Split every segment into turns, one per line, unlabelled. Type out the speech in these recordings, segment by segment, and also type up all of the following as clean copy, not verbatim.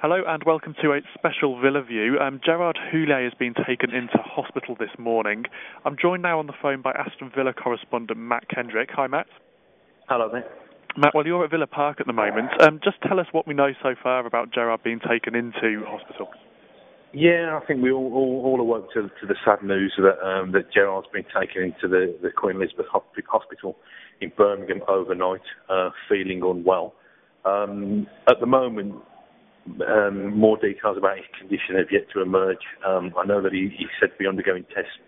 Hello and welcome to a special Villa View. Gerard Houllier has been taken into hospital this morning. I'm joined now on the phone by Aston Villa correspondent Matt Kendrick. Hi Matt.
Hello mate.
Matt, well you're at Villa Park at the moment. Just tell us what we know so far about Gerard being taken into hospital.
Yeah, I think we all awoke to the sad news that Gerard's been taken into the Queen Elizabeth Hospital in Birmingham overnight, feeling unwell. At the moment, more details about his condition have yet to emerge. I know that he's said to be undergoing tests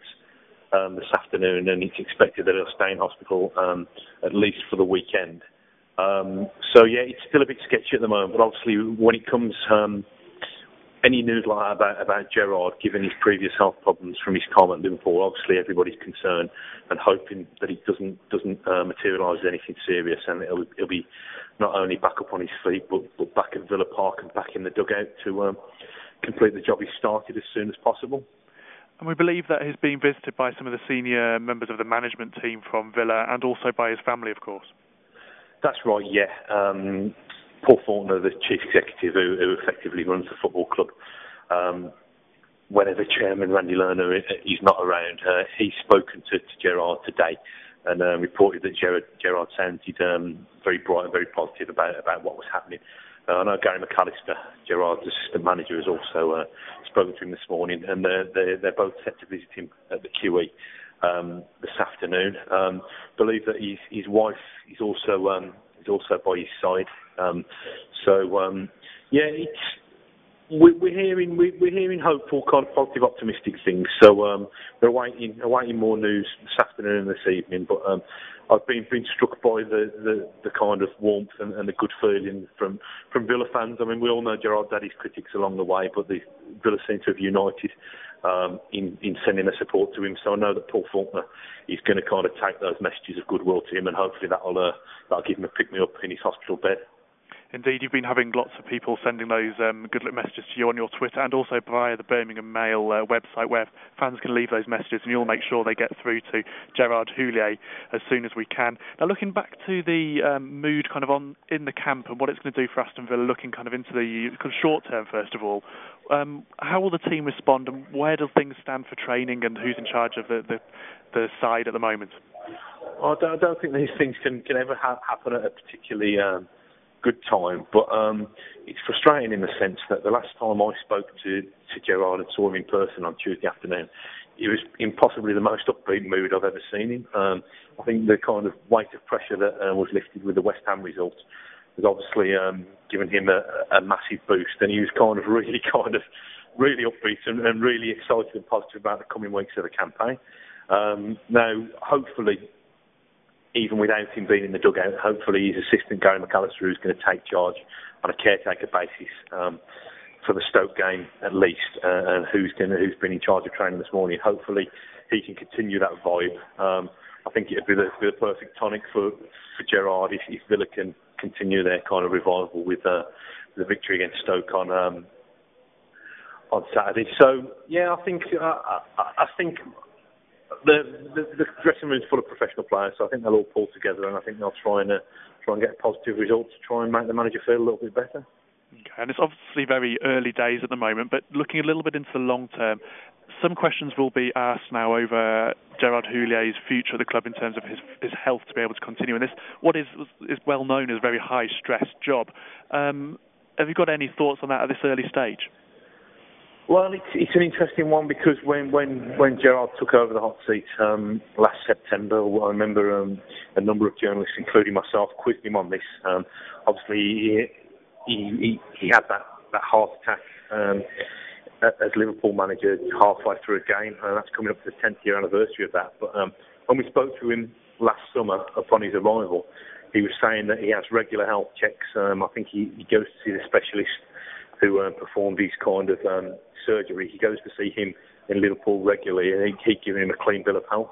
this afternoon, and it's expected that he'll stay in hospital at least for the weekend. So yeah, it's still a bit sketchy at the moment, but obviously when it comes any news like that about Gerard, given his previous health problems from his time at Liverpool, obviously everybody's concerned and hoping that it doesn't materialise as anything serious, and he'll be not only back up on his feet but back at Villa Park and back in the dugout to complete the job he started as soon as possible.
And we believe that he's been visited by some of the senior members of the management team from Villa and also by his family, of course.
That's right, yeah. Paul Faulkner, the chief executive who effectively runs the football club, whenever Chairman Randy Lerner is not around, he's spoken to Gerard today and reported that Gerard sounded very bright and very positive about what was happening. I know Gary McAllister, Gerard's assistant manager, has also spoken to him this morning, and they're both set to visit him at the QE this afternoon. Believe that his wife is also by his side. Yeah, we're hearing hopeful, kind of positive, optimistic things. So we're awaiting more news this afternoon and this evening. But I've been struck by the kind of warmth and the good feeling from Villa fans. I mean, we all know Gerard's had his critics along the way, but the Villa seem to have united in sending their support to him. So I know that Paul Faulkner is going to kind of take those messages of goodwill to him, and hopefully that'll give him a pick-me-up in his hospital bed.
Indeed, you've been having lots of people sending those good messages to you on your Twitter and also via the Birmingham Mail website, where fans can leave those messages, and you'll make sure they get through to Gerard Houllier as soon as we can. Now, looking back to the mood kind of in the camp and what it's going to do for Aston Villa, looking kind of into the short term, first of all, how will the team respond, and where do things stand for training, and who's in charge of the side at the moment?
I don't think these things can ever happen at a particularly good time, but it's frustrating in the sense that the last time I spoke to Gerard and saw him in person on Tuesday afternoon, he was in possibly the most upbeat mood I've ever seen him. I think the kind of weight of pressure that was lifted with the West Ham result has obviously given him a massive boost, and he was really upbeat and really excited and positive about the coming weeks of the campaign. Now, hopefully, even without him being in the dugout, hopefully his assistant Gary McAllister, who's going to take charge on a caretaker basis for the Stoke game at least, and who's been in charge of training this morning. Hopefully he can continue that vibe. I think it'd be the perfect tonic for Gerard if Villa can continue their kind of revival with the victory against Stoke on Saturday. So yeah, I think the dressing room is full of professional players, so I think they'll all pull together, and I think they'll try and get positive results to try and make the manager feel a little bit better.
Okay, and it's obviously very early days at the moment, but looking a little bit into the long term, some questions will be asked now over Gerard Houlier's future at the club in terms of his health to be able to continue in this, what is well known as a very high stress job. Have you got any thoughts on that at this early stage?
Well, it's an interesting one because when Gerard took over the hot seat last September, I remember a number of journalists, including myself, quizzed him on this. Obviously, he had that heart attack as Liverpool manager halfway through a game, and that's coming up to the 10th year anniversary of that. But when we spoke to him last summer upon his arrival, he was saying that he has regular health checks. I think he goes to see the specialist who performed his kind of surgery. He goes to see him in Liverpool regularly, and he keeps giving him a clean bill of health.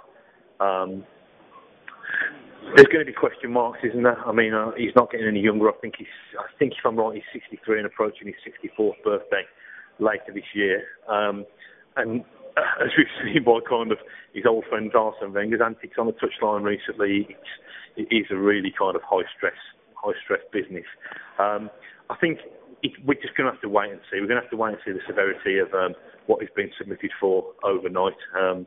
There's going to be question marks, isn't there? I mean, he's not getting any younger. I think if I'm right, he's 63 and approaching his 64th birthday later this year. And as we've seen by kind of his old friend Arsene Wenger's antics on the touchline recently, it is a really kind of high stress business. I think we're just going to have to wait and see. We're going to have to wait and see the severity of what has been submitted for overnight and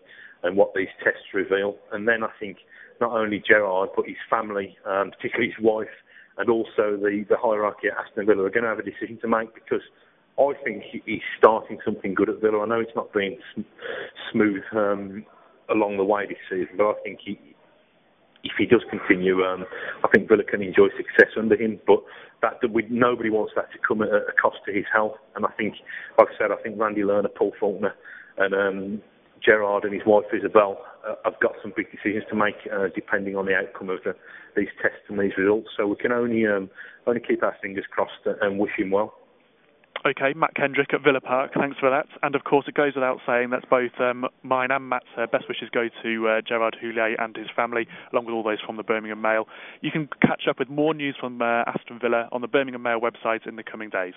what these tests reveal. And then I think not only Gerard but his family, particularly his wife, and also the hierarchy at Aston Villa are going to have a decision to make, because I think he's starting something good at Villa. I know it's not been smooth along the way this season, but I think if he does continue, I think Villa can enjoy success under him. But nobody wants that to come at a cost to his health. And I think, like I said, I think Randy Lerner, Paul Faulkner, and Gerard and his wife Isabel have got some big decisions to make, depending on the outcome of these tests and these results. So we can only keep our fingers crossed and wish him well.
Okay, Matt Kendrick at Villa Park, thanks for that. And of course, it goes without saying that's both mine and Matt's best wishes go to Gerard Houllier and his family, along with all those from the Birmingham Mail. You can catch up with more news from Aston Villa on the Birmingham Mail website in the coming days.